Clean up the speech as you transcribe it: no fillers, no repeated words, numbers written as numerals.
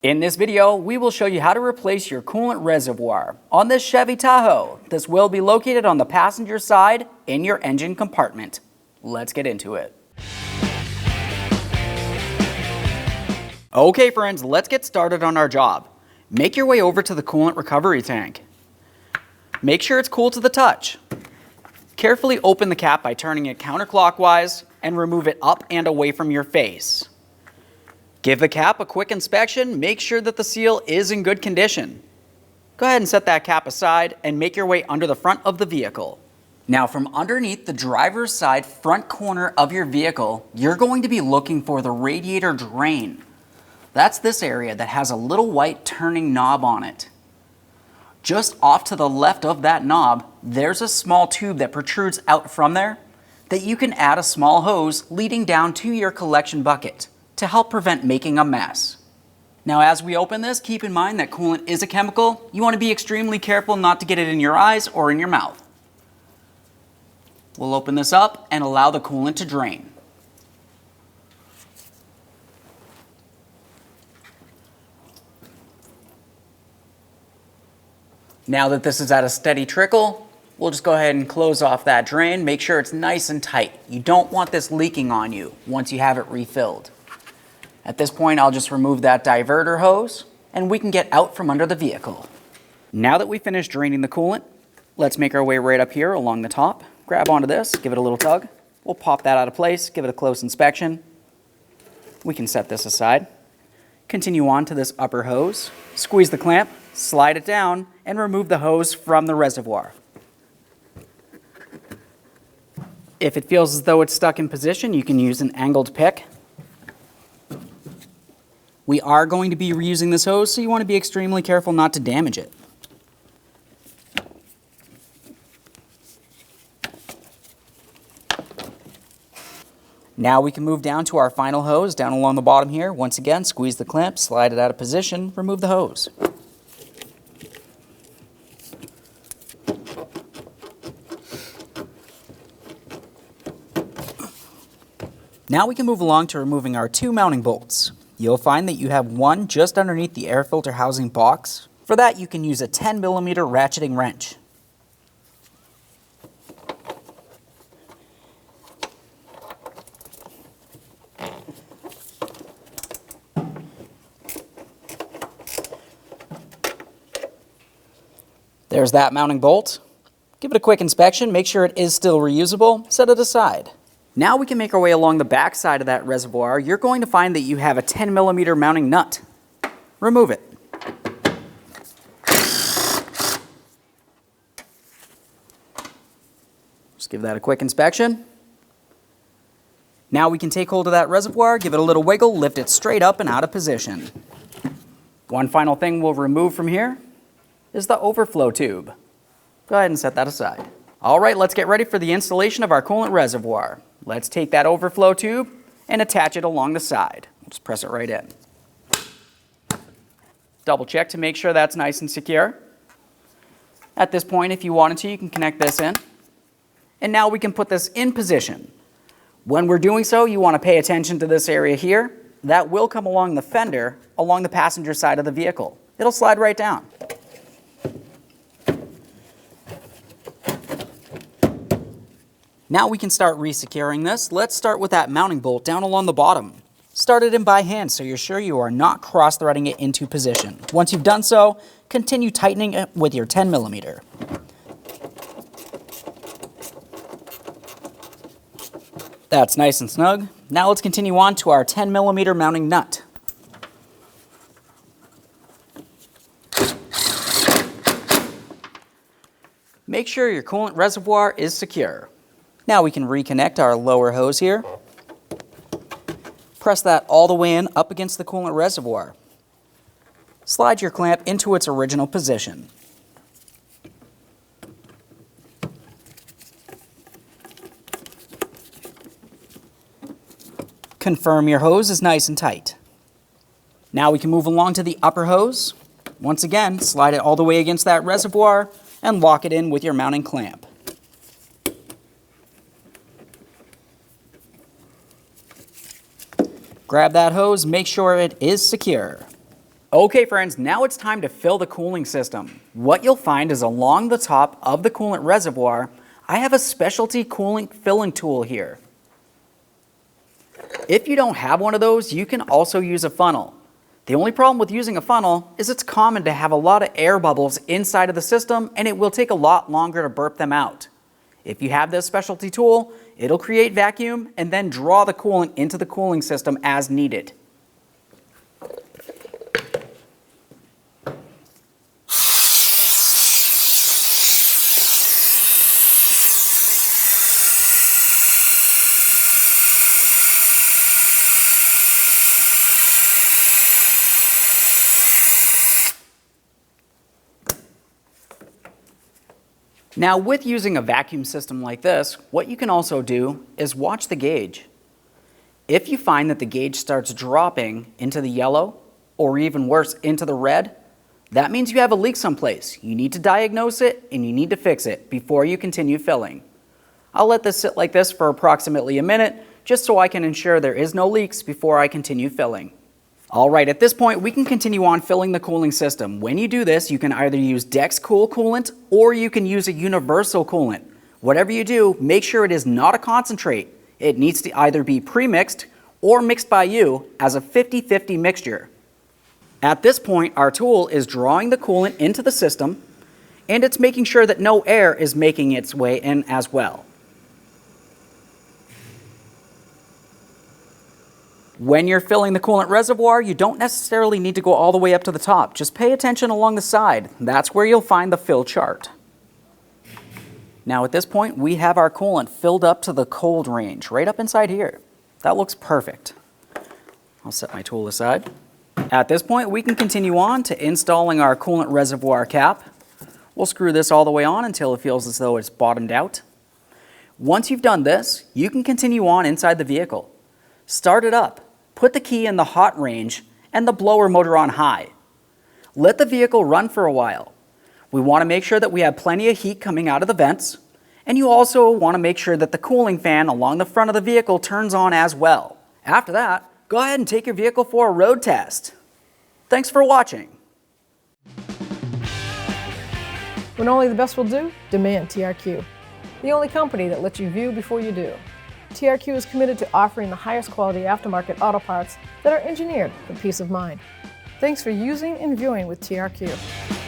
In this video, we will show you how to replace your coolant reservoir on this Chevy Tahoe. This will be located on the passenger side in your engine compartment. Let's get into it. Okay friends, let's get started on our job. Make your way over to the coolant recovery tank. Make sure it's cool to the touch. Carefully open the cap by turning it counterclockwise and remove it up and away from your face. Give the cap a quick inspection, make sure that the seal is in good condition. Go ahead and set that cap aside and make your way under the front of the vehicle. Now from underneath the driver's side front corner of your vehicle, you're going to be looking for the radiator drain. That's this area that has a little white turning knob on it. Just off to the left of that knob, there's a small tube that protrudes out from there that you can add a small hose leading down to your collection bucket to help prevent making a mess. Now as we open this, keep in mind that coolant is a chemical. You want to be extremely careful not to get it in your eyes or in your mouth. We'll open this up and allow the coolant to drain. Now that this is at a steady trickle, we'll just go ahead and close off that drain. Make sure it's nice and tight. You don't want this leaking on you once you have it refilled. At this point, I'll just remove that diverter hose and we can get out from under the vehicle. Now that we finished draining the coolant, let's make our way right up here along the top. Grab onto this, give it a little tug. We'll pop that out of place, give it a close inspection. We can set this aside. Continue on to this upper hose. Squeeze the clamp, slide it down, and remove the hose from the reservoir. If it feels as though it's stuck in position, you can use an angled pick. We are going to be reusing this hose, so you want to be extremely careful not to damage it. Now we can move down to our final hose down along the bottom here. Once again, squeeze the clamp, slide it out of position, remove the hose. Now we can move along to removing our two mounting bolts. You'll find that you have one just underneath the air filter housing box. For that, you can use a 10mm ratcheting wrench. There's that mounting bolt. Give it a quick inspection, make sure it is still reusable, set it aside. Now we can make our way along the back side of that reservoir. You're going to find that you have a 10mm mounting nut. Remove it. Just give that a quick inspection. Now we can take hold of that reservoir, give it a little wiggle, lift it straight up and out of position. One final thing we'll remove from here is the overflow tube. Go ahead and set that aside. All right, let's get ready for the installation of our coolant reservoir. Let's take that overflow tube and attach it along the side. We'll just press it right in. Double check to make sure that's nice and secure. At this point, if you wanted to, you can connect this in. And now we can put this in position. When we're doing so, you want to pay attention to this area here. That will come along the fender, along the passenger side of the vehicle. It'll slide right down. Now we can start resecuring this. Let's start with that mounting bolt down along the bottom. Start it in by hand so you're sure you are not cross-threading it into position. Once you've done so, continue tightening it with your 10mm. That's nice and snug. Now let's continue on to our 10mm mounting nut. Make sure your coolant reservoir is secure. Now we can reconnect our lower hose here. Press that all the way in up against the coolant reservoir. Slide your clamp into its original position. Confirm your hose is nice and tight. Now we can move along to the upper hose. Once again, slide it all the way against that reservoir and lock it in with your mounting clamp. Grab that hose, make sure it is secure. Okay friends, now it's time to fill the cooling system. What you'll find is along the top of the coolant reservoir, I have a specialty coolant filling tool here. If you don't have one of those, you can also use a funnel. The only problem with using a funnel is it's common to have a lot of air bubbles inside of the system and it will take a lot longer to burp them out. If you have this specialty tool, it'll create vacuum and then draw the coolant into the cooling system as needed. Now with using a vacuum system like this, what you can also do is watch the gauge. If you find that the gauge starts dropping into the yellow, or even worse, into the red, that means you have a leak someplace. You need to diagnose it and you need to fix it before you continue filling. I'll let this sit like this for approximately a minute, just so I can ensure there is no leaks before I continue filling. Alright, at this point we can continue on filling the cooling system. When you do this, you can either use Dexcool coolant or you can use a universal coolant. Whatever you do, make sure it is not a concentrate. It needs to either be pre-mixed or mixed by you as a 50-50 mixture. At this point, our tool is drawing the coolant into the system and it's making sure that no air is making its way in as well. When you're filling the coolant reservoir, you don't necessarily need to go all the way up to the top. Just pay attention along the side. That's where you'll find the fill chart. Now at this point, we have our coolant filled up to the cold range, right up inside here. That looks perfect. I'll set my tool aside. At this point, we can continue on to installing our coolant reservoir cap. We'll screw this all the way on until it feels as though it's bottomed out. Once you've done this, you can continue on inside the vehicle. Start it up. Put the key in the hot range and the blower motor on high. Let the vehicle run for a while. We want to make sure that we have plenty of heat coming out of the vents, and you also want to make sure that the cooling fan along the front of the vehicle turns on as well. After that, go ahead and take your vehicle for a road test. Thanks for watching. When only the best will do, demand TRQ. The only company that lets you view before you do. TRQ is committed to offering the highest quality aftermarket auto parts that are engineered for peace of mind. Thanks for using and viewing with TRQ.